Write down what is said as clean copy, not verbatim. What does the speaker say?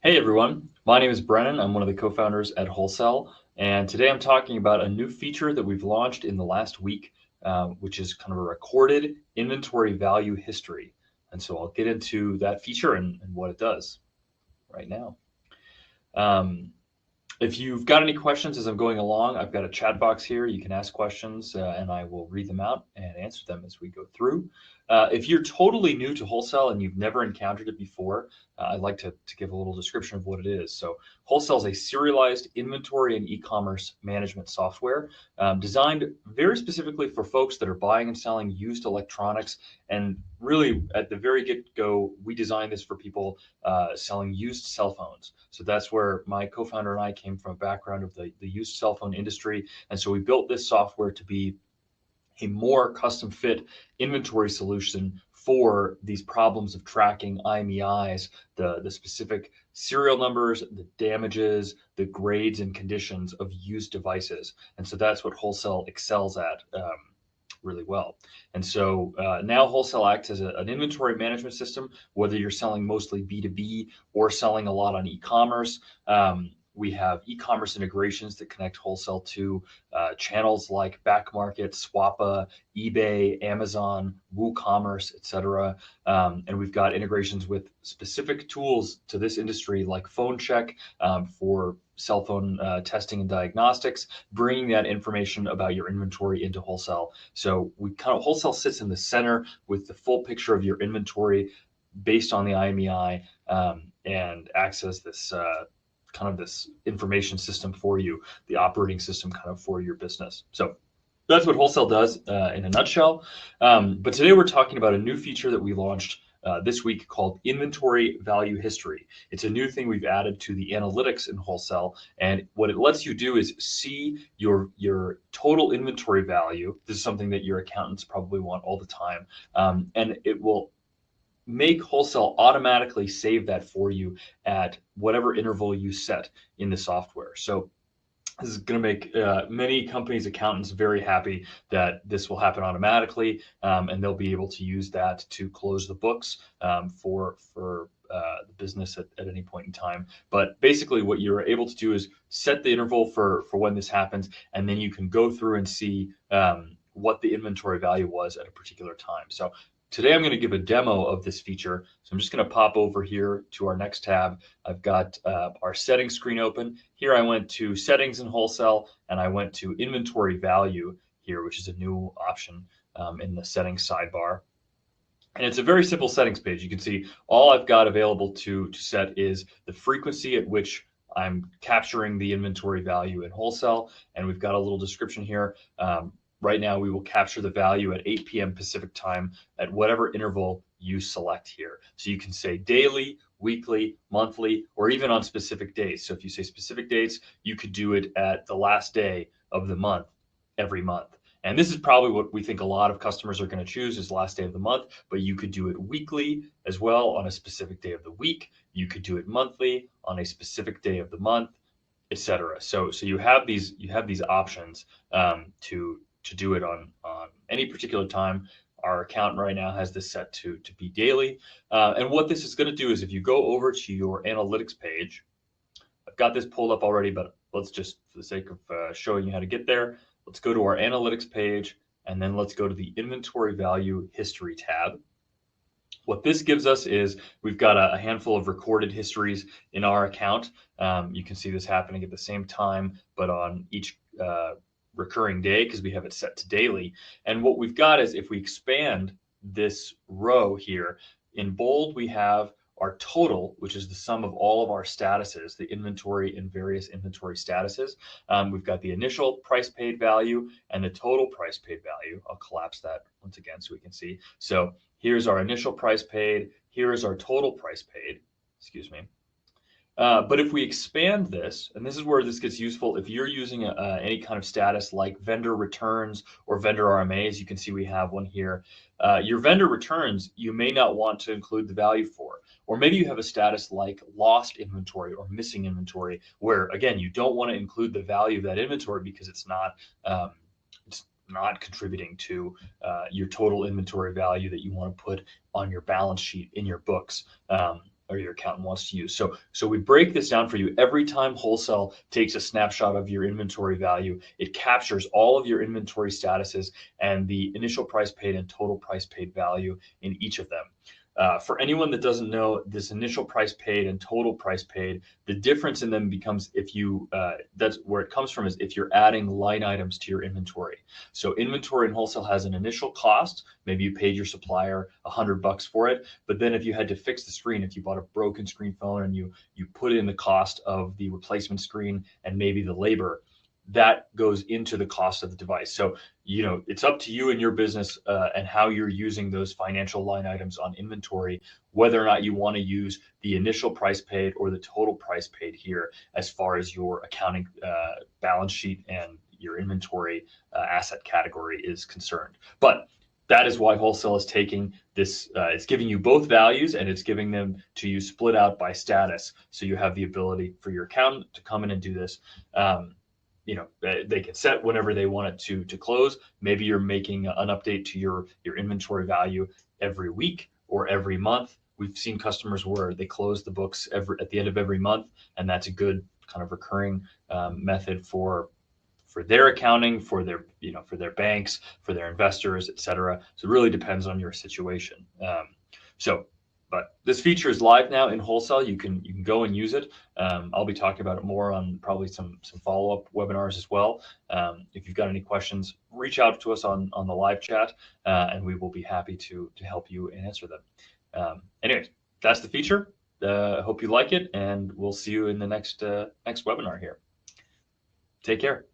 Hey everyone, my name is Brennan. I'm one of the co-founders at Wholesale, and today I'm talking about a new feature that we've launched in the last week, which is kind of a recorded inventory value history. And so I'll get into that feature and what it does right now. Um, if you've got any questions as I'm going along, I've got a chat box here. You can ask questions and I will read them out and answer them as we go through. If you're totally new to Wholesale and you've never encountered it before, I'd like to give a little description of what it is. So Wholesale is a serialized inventory and e-commerce management software designed very specifically for folks that are buying and selling used electronics. And really, at the very get-go, we designed this for people selling used cell phones. So that's where my co-founder and I came from, a background of the used cell phone industry. And so we built this software to be a more custom fit inventory solution for these problems of tracking IMEIs, the specific serial numbers, the damages, the grades and conditions of used devices. And so that's what Wholesale excels at. Really well. And so now Wholesale acts as an inventory management system, whether you're selling mostly B2B or selling a lot on e-commerce. We have e-commerce integrations that connect Wholesale to channels like Backmarket, Swappa, eBay, Amazon, WooCommerce, etc. And we've got integrations with specific tools to this industry like PhoneCheck for cell phone testing and diagnostics, bringing that information about your inventory into Wholesale. So we kind of Wholesale sits in the center with the full picture of your inventory based on the IMEI and acts as this kind of this information system for you, the operating system kind of for your business. So that's what Wholesale does in a nutshell. But today we're talking about a new feature that we launched this week called Inventory Value History. It's a new thing we've added to the analytics in Wholesale, and what it lets you do is see your total inventory value. This is something that your accountants probably want all the time, and it will make Wholesale automatically save that for you at whatever interval you set in the software. So this is going to make many companies' accountants very happy that this will happen automatically, and they'll be able to use that to close the books for the business at any point in time. But basically, what you're able to do is set the interval for when this happens, and then you can go through and see what the inventory value was at a particular time. So today I'm going to give a demo of this feature. So I'm just going to pop over here to our next tab. I've got our settings screen open. Here I went to settings in Wholesale and I went to inventory value here, which is a new option in the settings sidebar. And it's a very simple settings page. You can see all I've got available to set is the frequency at which I'm capturing the inventory value in Wholesale. And we've got a little description here. Right now, we will capture the value at 8 p.m. Pacific time at whatever interval you select here. So you can say daily, weekly, monthly, or even on specific days. So if you say specific dates, you could do it at the last day of the month every month. And this is probably what we think a lot of customers are going to choose is last day of the month, but you could do it weekly as well on a specific day of the week. You could do it monthly on a specific day of the month, etc. So you have these options to do it on any particular time. Our account right now has this set to be daily. And what this is going to do is if you go over to your analytics page, I've got this pulled up already, but let's just, for the sake of showing you how to get there, let's go to our analytics page, and then let's go to the inventory value history tab. What this gives us is we've got a handful of recorded histories in our account. You can see this happening at the same time, but on each recurring day because we have it set to daily. And what we've got is if we expand this row here, in bold we have our total, which is the sum of all of our statuses, the inventory and various inventory statuses. We've got the initial price paid value and the total price paid value. I'll collapse that once again so we can see. So here's our initial price paid. Here is our total price paid. Excuse me. But if we expand this, and this is where this gets useful, if you're using any kind of status like vendor returns or vendor RMAs, you can see we have one here. Your vendor returns, you may not want to include the value for, or maybe you have a status like lost inventory or missing inventory, where again, you don't want to include the value of that inventory because it's not contributing to your total inventory value that you want to put on your balance sheet in your books. or your accountant wants to use. So we break this down for you. Every time WholeCell takes a snapshot of your inventory value, it captures all of your inventory statuses and the initial price paid and total price paid value in each of them. For anyone that doesn't know, this initial price paid and total price paid, the difference in them becomes if you, that's where it comes from, is if you're adding line items to your inventory. So inventory in WholeCell has an initial cost. Maybe you paid your supplier $100 for it, but then if you had to fix the screen, if you bought a broken screen phone and you put in the cost of the replacement screen and maybe the labor, that goes into the cost of the device. So, it's up to you and your business and how you're using those financial line items on inventory, whether or not you want to use the initial price paid or the total price paid here as far as your accounting balance sheet and your inventory asset category is concerned. But that is why WholeCell is taking this, it's giving you both values and it's giving them to you split out by status. So you have the ability for your accountant to come in and do this. They can set whenever they want it to close. Maybe you're making an update to your inventory value every week or every month. We've seen customers where they close the books at the end of every month, and that's a good kind of recurring method for their accounting, for their banks, for their investors, etc. So it really depends on your situation. But this feature is live now in WholeCell. You can go and use it. I'll be talking about it more on probably some follow-up webinars as well. If you've got any questions, reach out to us on the live chat, and we will be happy to help you and answer them. Anyways, that's the feature. I hope you like it, and we'll see you in the next webinar here. Take care.